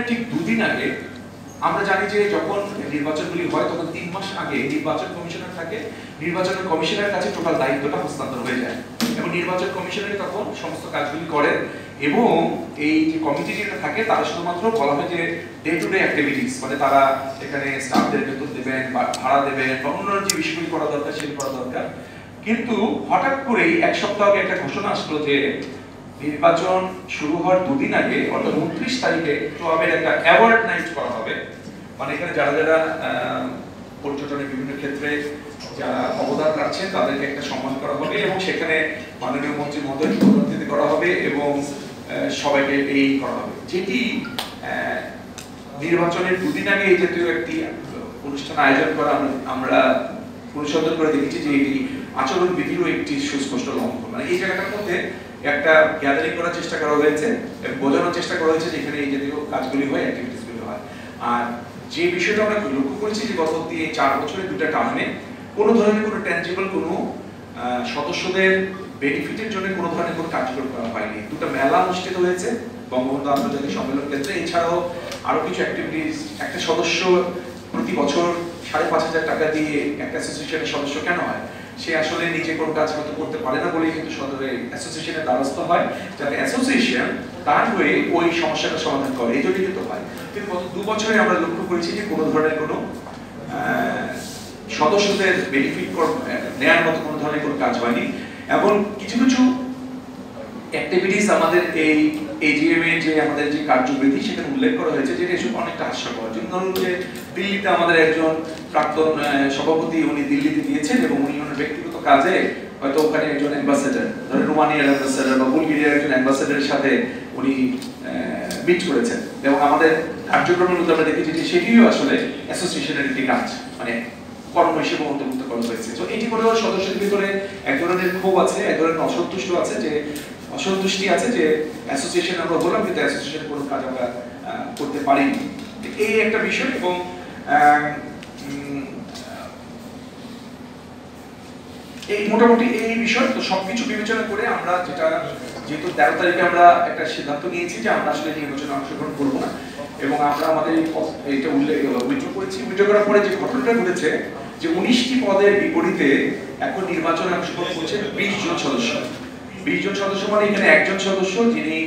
ঠিক দুদিন আগে আমরা জানি যে যখন নির্বাচনগুলি হয় তখন 3 মাস আগে নির্বাচন কমিশনার থাকে, নির্বাচন কমিশনারের কাছে টোটাল দায়িত্বটা হস্তান্তর হয়ে যায় এবং নির্বাচন কমিশনার তখন সমস্ত কাজগুলি করে এবং এই যে কমিটি যেটা থাকে তারা শুধুমাত্র বলা হয় যে ডে টু ডে অ্যাক্টিভিটিস, মানে তারা এখানে স্টাফদের বেতন দেবেন বা ভাড়া দেবেন বা অন্যান্য যে বিষয়গুলি করা দরকার সেগুলি করা দরকার। কিন্তু হঠাৎ করেই এক সপ্তাহ আগে একটা ঘোষণা আসলো যে নির্বাচন শুরু হওয়ার দুদিন আগে অর্থাৎ 29 তারিখে ক্লাবের একটা অ্যাওয়ার্ড নাইট করা হবে, মানে এখানে যারা যারা পর্যটনের বিভিন্ন ক্ষেত্রে যারা অবদান রাখছেন তাদেরকে একটা সম্মান করা হবে এবং সেখানে মাননীয় মন্ত্রী মহোদয়কে অতিথি করা হবে এবং সবাইকে এই করা হবে, যেটি নির্বাচনের দুদিন আগে এই জাতীয় একটি অনুষ্ঠান আয়োজন করা আমরা অনুসন্ধান করে দেখেছি যে এটি আচরণ বিধিরও একটি সুস্পষ্ট লঙ্ঘন। মানে এই জায়গাটার মধ্যে একটা গ্যাদারিং করার চেষ্টা করা হয়েছে এবং বোঝানোর চেষ্টা করা হয়েছে যেখানে এই জাতীয় কাজগুলি হয়, অ্যাক্টিভিটিসগুলি হয়। আর যে বিষয়টা আমরা লক্ষ্য করেছি যে গত 4 বছরে দুটা টার্মে কোনো ধরনের কোনো ট্যানজিবল কোনো সদস্যদের বেনিফিটের জন্য কোনো ধরনের কোনো কার্যক্রম করা হয়নি। দুটো মেলা অনুষ্ঠিত হয়েছে বঙ্গবন্ধু আন্তর্জাতিক সম্মেলন ক্ষেত্রে, এছাড়াও আরো কিছু অ্যাক্টিভিটিস। একটা সদস্য প্রতি বছর 5,500 টাকা দিয়ে একটা অ্যাসোসিয়েশনের সদস্য কেন হয়? সে আসলে নিজে কোনো কাজ হয়তো করতে পারে না বলেই কিন্তু সদরে অ্যাসোসিয়েশনের দ্বারস্থ হয়, যাতে অ্যাসোসিয়েশন তার হয়ে ওই সমস্যাটা সমাধান করে, এই জন্যই কিন্তু হয়। কিন্তু গত 2 বছরে আমরা লক্ষ্য করেছি যে কোনো ধরনের কোনো সদস্যদের বেনিফিট নেওয়ার মতো কোনো ধরনের কোনো কাজ হয়নি এবং কিছু কিছু অ্যাক্টিভিটিস আমাদের এই এজিএম এ যে আমাদের যে কার্যবিধি সেখানে উল্লেখ করা হয়েছে যেটা এসব অনেকটা হাস্যকর। যেমন ধরুন যে দিল্লিতে আমাদের একজন প্রাক্তন সভাপতি উনি দিল্লিতে দিয়েছেন এবং উনি ওনার ব্যক্তিগত কাজে হয়তো ওখানে একজন অ্যাম্বাসেডর, ধরেন রোমানিয়ার অ্যাম্বাসেডর বা বুলগেরিয়ার একজন অ্যাম্বাসেডরের সাথে উনি মিট করেছেন এবং আমাদের কার্যক্রমের মধ্যে আমরা দেখেছি যে সেটিও আসলে অ্যাসোসিয়েশনের একটি কাজ, মানে কর্ম হিসেবে অন্তর্ভুক্ত করা হয়েছে। তো এটি করেও সদস্যদের ভিতরে এক ধরনের ক্ষোভ আছে, এক ধরনের অসন্তুষ্ট আছে, যে অসন্তুষ্টি আছে যে অ্যাসোসিয়েশন আমরা হলাম কিন্তু অ্যাসোসিয়েশনের কোনো কাজ আমরা করতে পারিনি, এই একটা বিষয়। এবং এই মোটামুটি এই বিষয় তো সবকিছু বিবেচনা করে আমরা যেহেতু 13 তারিখে আমরা একটা সিদ্ধান্ত নিয়েছি যে আমরা আসলে নির্বাচনে অংশগ্রহণ করবো না এবং আমরা আমাদের এইটা উইথড্র করেছি। উইথড্র করার পরে যে ঘটনাটা ঘটেছে যে 19টি পদের বিপরীতে এখন নির্বাচনে অংশগ্রহণ করছে 20 জন সদস্য। 20 জন সদস্য মানে এখানে একজন সদস্য যিনি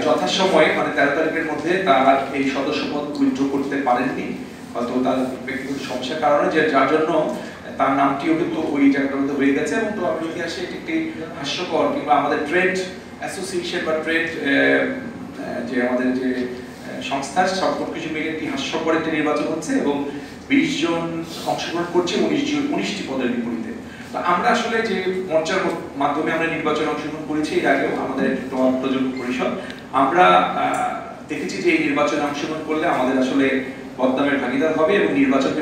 যথাসময়ে মানে 13 তারিখের মধ্যে তার এই সদস্যপদ উইথড্র করতে পারেননি, হয়তো তার ব্যক্তিগত সমস্যার কারণে, যার জন্য তার নামটিও কিন্তু ওই জায়গাটার মধ্যে হয়ে গেছে। এবং তো আমি ইতিহাসে এটি একটি হাস্যকর, কিংবা আমাদের ট্রেড অ্যাসোসিয়েশন বা ট্রেড যে আমাদের যে সংস্থা সব কিছু মিলে একটি হাস্যকর একটি নির্বাচন হচ্ছে এবং 20 জন অংশগ্রহণ করছে 19টি পদের বিপরীতে। তো আমরা আসলে যে মঞ্চের মাধ্যমে আমরা নির্বাচনে অংশগ্রহণ করেছি এর আগেও আমাদের প্রজন্ম পরিষদ, আমরা দেখেছি যে এই নির্বাচনে অংশগ্রহণ করলে আমাদের আসলে বদনামের ভাগিদার হবে এবং নির্বাচনকে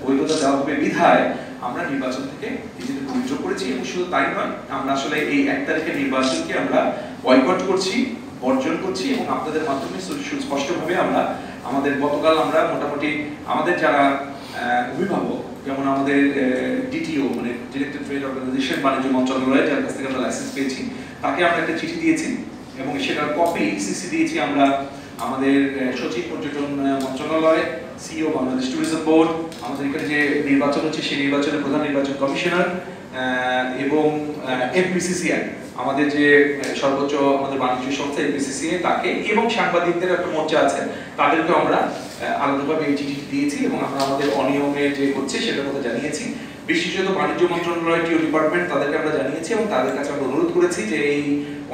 বৈধতা দেওয়া হবে বিধায় আমরা নির্বাচন থেকে নিজেদের উইথড্র করেছি। এবং শুধু তাই নয়, আমরা আসলে এই 1 তারিখের নির্বাচনকে আমরা বয়কট করছি, বর্জন করছি এবং আপনাদের মাধ্যমে সুস্পষ্টভাবে আমরা আমাদের গতকাল আমরা মোটামুটি আমাদের যারা অভিভাবক, যেমন আমাদের ডিটিও মানে ডিরেক্টর ট্রেড অর্গানাইজেশন বাণিজ্য মন্ত্রণালয়, যার কাছ থেকে আমরা লাইসেন্স পেয়েছি, তাকে আমরা একটা চিঠি দিয়েছি এবং সেটার কপি সিসি দিয়েছি আমরা আমাদের সচিব পর্যটন মন্ত্রণালয়, সিইও বাংলাদেশ ট্যুরিজম বোর্ড, আমাদের এখানে যে নির্বাচন হচ্ছে সেই নির্বাচনের প্রধান নির্বাচন কমিশনার এবং এফবিসিসিআই আমাদের যে সর্বোচ্চ আমাদের বাণিজ্য সংস্থা এফবিসিসিআই তাকে, এবং সাংবাদিকদের একটা মঞ্চ আছে তাদেরকে আমরা আলাদাভাবে এই চিঠি দিয়েছি এবং আমরা আমাদের অনিয়মে যে হচ্ছে সেটার কথা জানিয়েছি। বিশেষত বাণিজ্য মন্ত্রণালয় টিও ডিপার্টমেন্ট তাদেরকে আমরা জানিয়েছি এবং তাদের কাছে আমরা অনুরোধ করেছি যে এই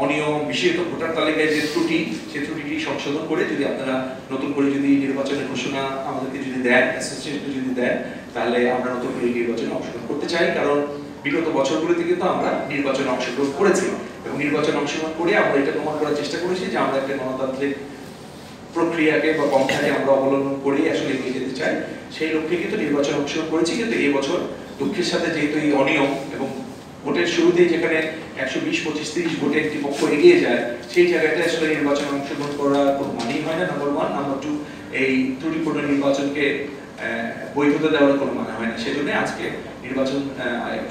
অনিয়ম, বিশেষত ভোটার তালিকায় যে ত্রুটি, সেই ত্রুটিটি সংশোধন করে যদি আপনারা নতুন করে যদি নির্বাচনের ঘোষণা আমাদেরকে যদি দেন, অ্যাসোসিয়েশনকে যদি দেন, তাহলে আমরা নতুন করে নির্বাচনে অংশগ্রহণ করতে চাই। কারণ বিগত বছরগুলোতে কিন্তু আমরা নির্বাচনে অংশগ্রহণ করেছি এবং নির্বাচনে অংশগ্রহণ করে আমরা এটা প্রমাণ করার চেষ্টা করেছি যে আমরা একটা গণতান্ত্রিক প্রক্রিয়াকে বা পন্থাকে আমরা অবলম্বন করে আসলে এগিয়ে যেতে চাই। সেই লক্ষ্যে কিন্তু নির্বাচনে অংশগ্রহণ করেছি। কিন্তু এই বছর দুঃখের সাথে যেহেতু এই অনিয়ম এবং ভোটের শুরুতেই যেখানে 120, 25, 30 ভোটে একটি পক্ষ এগিয়ে যায়, সেই জায়গাটায় আসলে নির্বাচনে অংশগ্রহণ করার কোনো মানেই হয় না, নাম্বার 1। নাম্বার 2, এই ত্রুটিপূর্ণ নির্বাচনকে বৈধতা দেওয়ার কোনো মানে হয় না। সেজন্য আজকে নির্বাচন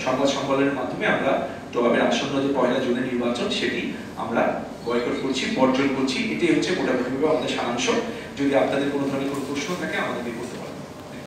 সংবাদ সম্মেলনের মাধ্যমে আমরা টবাবের আসন্ন যে 1 জুনের নির্বাচন সেটি আমরা বয়কট করছি, বর্জন করছি। এটাই হচ্ছে মোটামুটিভাবে আমাদের সারাংশ। যদি আপনাদের কোনো ধরনের কোনো প্রশ্ন থাকে আমাদেরকে করতে